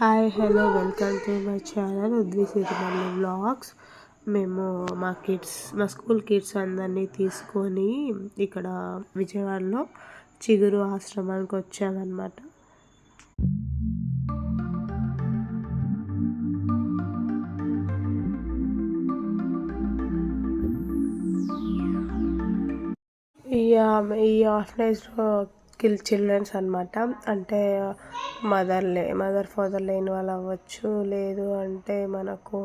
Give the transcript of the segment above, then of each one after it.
Hi hello welcome to my channel ఉద్విసిరిమల్లి vlogs. మేము మా స్కూల్ కిడ్స్ అందరినీ తీసుకొని ఇక్కడ విజయవాడలో చిగురు ఆశ్రమానికి వచ్చామన్నమాట. ఈ ఆర్ఫనైజ్లో చిల్డ్రన్స్ అనమాట. అంటే ఫాదర్ లేని వాళ్ళు అవ్వచ్చు, లేదు అంటే మనకు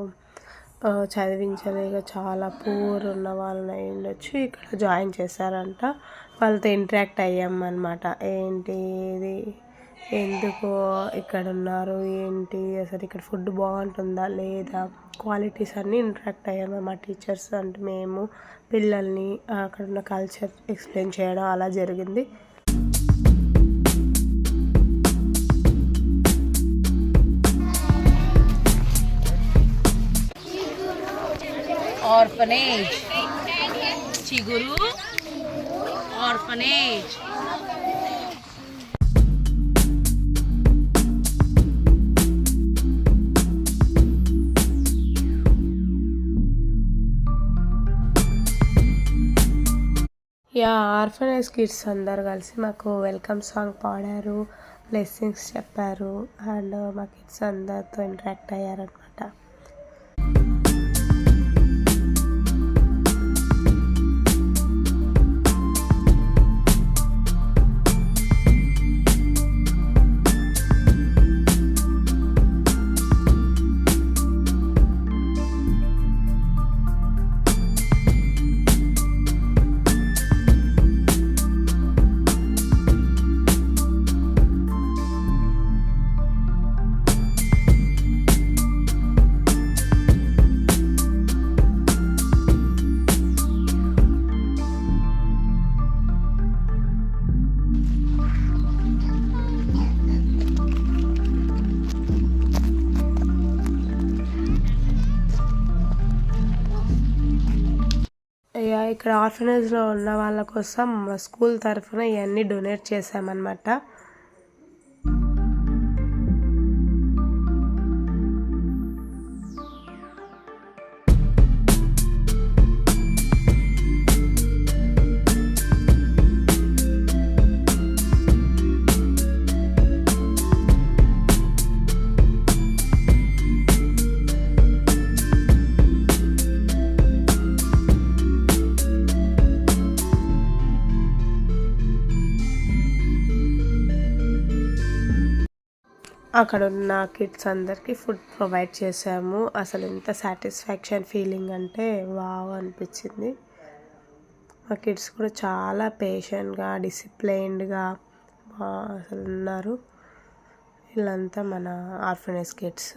చదివించలేక చాలా పూర్ ఉన్న వాళ్ళని అయి ఉండొచ్చు. ఇక్కడ జాయిన్ చేశారంట. వాళ్ళతో ఇంటరాక్ట్ అయ్యామన్నమాట. ఏంటి ఇది, ఎందుకు ఇక్కడ ఉన్నారు, ఏంటి అసలు ఇక్కడ ఫుడ్ బాగుంటుందా లేదా, క్వాలిటీస్ అన్నీ ఇంటరాక్ట్ అయ్యాము. మా టీచర్స్ అంటే మేము పిల్లల్ని అక్కడ ఉన్న కల్చర్ ఎక్స్ప్లెయిన్ చేయడం అలా జరిగింది. ఆర్ఫనేజ్ చిగురు ఆర్ఫనేజ్. ఆర్ఫనైజ్ కిడ్స్ అందరు కలిసి మాకు వెల్కమ్ సాంగ్ పాడారు, బ్లెస్సింగ్స్ చెప్పారు అండ్ మా కిడ్స్ అందరితో ఇంటరాక్ట్ అయ్యారనమాట. ఇక్కడ ఆర్ఫనైజ్లో ఉన్న వాళ్ళ కోసం స్కూల్ తరఫున ఇవన్నీ డొనేట్ చేశామన్నమాట. అక్కడ ఉన్న కిడ్స్ అందరికీ ఫుడ్ ప్రొవైడ్ చేసాము. అసలు ఎంత సాటిస్ఫాక్షన్ ఫీలింగ్ అంటే వావ్ అనిపించింది. మా కిడ్స్ కూడా చాలా పేషెంట్గా డిసిప్లైన్డ్గా అసలు ఉన్నారు. వీళ్ళంతా మన ఆర్ఫనైజ్ కిడ్స్.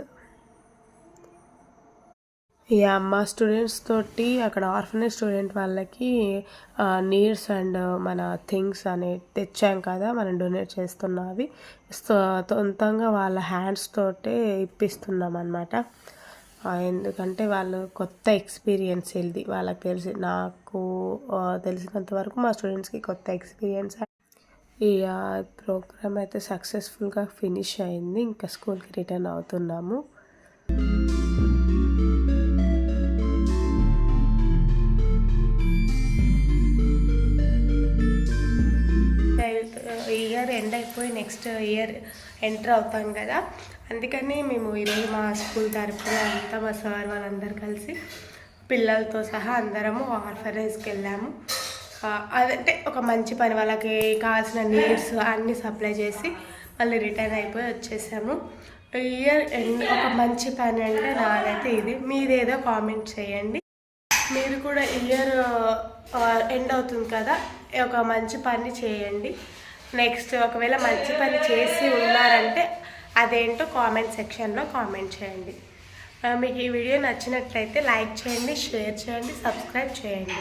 మా స్టూడెంట్స్ తోటి అక్కడ ఆర్ఫనైజ్ స్టూడెంట్ వాళ్ళకి నీడ్స్ అండ్ మన థింగ్స్ అనేవి తెచ్చాం కదా, మనం డొనేట్ చేస్తున్నవి సొంతంగా వాళ్ళ హ్యాండ్స్ తోటే ఇప్పిస్తున్నాం అన్నమాట. ఎందుకంటే వాళ్ళు కొత్త ఎక్స్పీరియన్స్ ఇది వాళ్ళకి నాకు తెలిసినంత వరకు మా స్టూడెంట్స్కి కొత్త ఎక్స్పీరియన్స్. ఈ ప్రోగ్రామ్ అయితే సక్సెస్ఫుల్గా ఫినిష్ అయింది. ఇంకా స్కూల్కి రిటర్న్ అవుతున్నాము. ఇయర్ ఎండ్ అయిపోయి నెక్స్ట్ ఇయర్ ఎంటర్ అవుతాం కదా, అందుకని మేము ఈరోజు మా స్కూల్ తరఫున అంతా మా సార్ వాళ్ళందరూ కలిసి పిల్లలతో సహా అందరము ఆర్ఫనైజ్కి వెళ్ళాము. అదంటే ఒక మంచి పని, వాళ్ళకి కావాల్సిన నీడ్స్ అన్నీ సప్లై చేసి మళ్ళీ రిటర్న్ అయిపోయి వచ్చేసాము. ఇయర్ ఎండ్ ఒక మంచి పని అంటే నాదైతే ఇది. మీదేదో కామెంట్ చేయండి. మీరు కూడా ఇయర్ ఎండ్ అవుతుంది కదా, ఒక మంచి పని చేయండి. నెక్స్ట్ ఒకవేళ మంచి పని చేసి ఉన్నారంటే అదేంటో కామెంట్ సెక్షన్లో కామెంట్ చేయండి. మీకు ఈ వీడియో నచ్చినట్లయితే లైక్ చేయండి, షేర్ చేయండి, సబ్స్క్రైబ్ చేయండి.